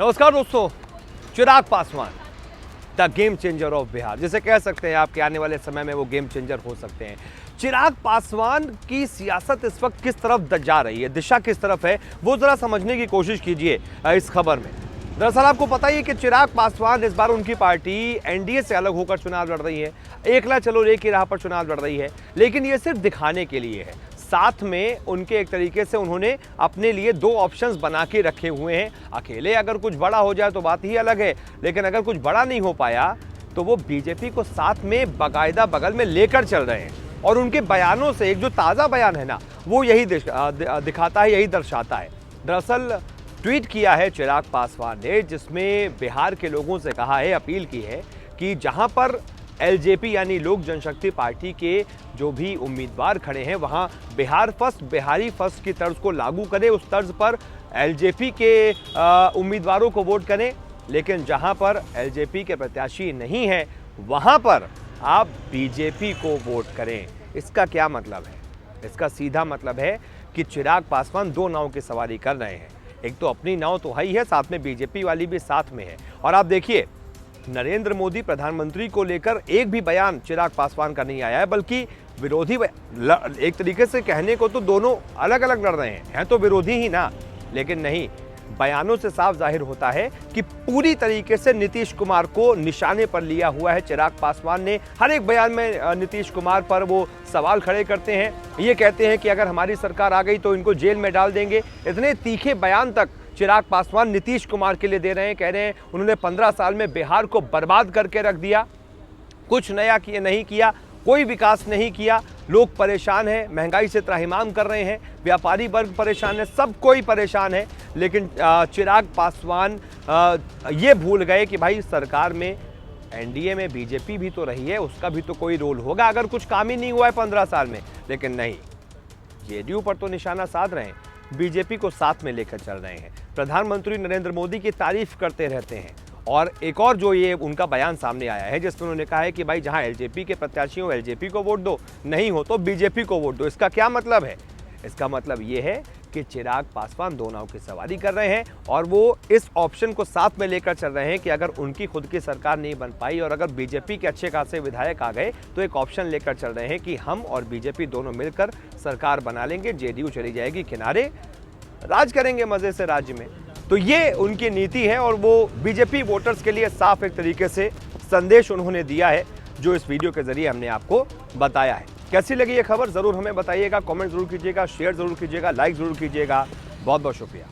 नमस्कार दोस्तों, Chirag Paswan the game changer of Bihar, जिसे कह सकते हैं आप कि आने वाले समय में वो गेम चेंजर हो सकते हैं। चिराग पासवान की सियासत इस वक्त किस तरफ जा रही है, दिशा किस तरफ है, वो जरा समझने की कोशिश कीजिए इस खबर में। दरअसल आपको पता ही है कि चिराग पासवान इस बार उनकी पार्टी एनडीए से अलग होकर चुनाव लड़ रही है, एकला चलो रे की राह पर चुनाव लड़ रही है, लेकिन ये सिर्फ दिखाने के लिए है। साथ में उनके एक तरीके से उन्होंने अपने लिए दो ऑप्शंस बना के रखे हुए हैं। अकेले अगर कुछ बड़ा हो जाए तो बात ही अलग है, लेकिन अगर कुछ बड़ा नहीं हो पाया तो वो बीजेपी को साथ में बाकायदा बगल में लेकर चल रहे हैं। और उनके बयानों से एक जो ताज़ा बयान है ना, वो यही दिखाता है, यही दर्शाता है। दरअसल ट्वीट किया है चिराग पासवान ने, जिसमें बिहार के लोगों से कहा है, अपील की है कि जहां पर एलजेपी यानी लोक जनशक्ति पार्टी के जो भी उम्मीदवार खड़े हैं वहां बिहार फर्स्ट, बिहारी फर्स्ट की तर्ज को लागू करें, उस तर्ज पर एलजेपी के उम्मीदवारों को वोट करें। लेकिन जहां पर एलजेपी के प्रत्याशी नहीं है वहां पर आप बीजेपी को वोट करें। इसका क्या मतलब है? इसका सीधा मतलब है कि चिराग पासवान दो नाव की सवारी कर रहे हैं। एक तो अपनी नाव तो ही है, साथ में बीजेपी वाली भी साथ में है। और आप देखिए, नरेंद्र मोदी प्रधानमंत्री को लेकर एक भी बयान चिराग पासवान का नहीं आया है, बल्कि विरोधी एक तरीके से कहने को तो दोनों अलग अलग लड़ रहे हैं तो विरोधी ही ना, लेकिन नहीं, बयानों से साफ जाहिर होता है कि पूरी तरीके से नीतीश कुमार को निशाने पर लिया हुआ है चिराग पासवान ने। हर एक बयान में नीतीश कुमार पर वो सवाल खड़े करते हैं, ये कहते हैं कि अगर हमारी सरकार आ गई तो इनको जेल में डाल देंगे। इतने तीखे बयान तक चिराग पासवान नीतीश कुमार के लिए दे रहे हैं। कह रहे हैं उन्होंने 15 साल में बिहार को बर्बाद करके रख दिया, कुछ नया नहीं किया, कोई विकास नहीं किया, लोग परेशान हैं, महंगाई से त्राहिमाम कर रहे हैं, व्यापारी वर्ग परेशान है, सब कोई परेशान है। लेकिन चिराग पासवान ये भूल गए कि भाई सरकार में एनडीए में बीजेपी भी तो रही है, उसका भी तो कोई रोल होगा अगर कुछ काम ही नहीं हुआ है 15 साल में। लेकिन नहीं, जेडीयू पर तो निशाना साध रहे हैं, बीजेपी को साथ में लेकर चल रहे हैं। प्रधानमंत्री नरेंद्र मोदी की तारीफ करते रहते हैं। और एक और जो ये उनका बयान सामने आया है, जिसमें उन्होंने कहा है कि भाई जहां एलजेपी के प्रत्याशी हो एलजेपी को वोट दो, नहीं हो तो बीजेपी को वोट दो। इसका क्या मतलब है? इसका मतलब ये है कि चिराग पासवान दो नाव की सवारी कर रहे हैं और वो इस ऑप्शन को साथ में लेकर चल रहे हैं कि अगर उनकी खुद की सरकार नहीं बन पाई और अगर बीजेपी के अच्छे खासे विधायक आ गए तो एक ऑप्शन लेकर चल रहे हैं कि हम और बीजेपी दोनों मिलकर सरकार बना लेंगे, जेडीयू चली जाएगी किनारे, राज करेंगे मजे से राज्य में। तो ये उनकी नीति है और वो बीजेपी वोटर्स के लिए साफ एक तरीके से संदेश उन्होंने दिया है, जो इस वीडियो के जरिए हमने आपको बताया है। कैसी लगी ये खबर जरूर हमें बताइएगा, कमेंट जरूर कीजिएगा, शेयर जरूर कीजिएगा, लाइक जरूर कीजिएगा। बहुत बहुत शुक्रिया।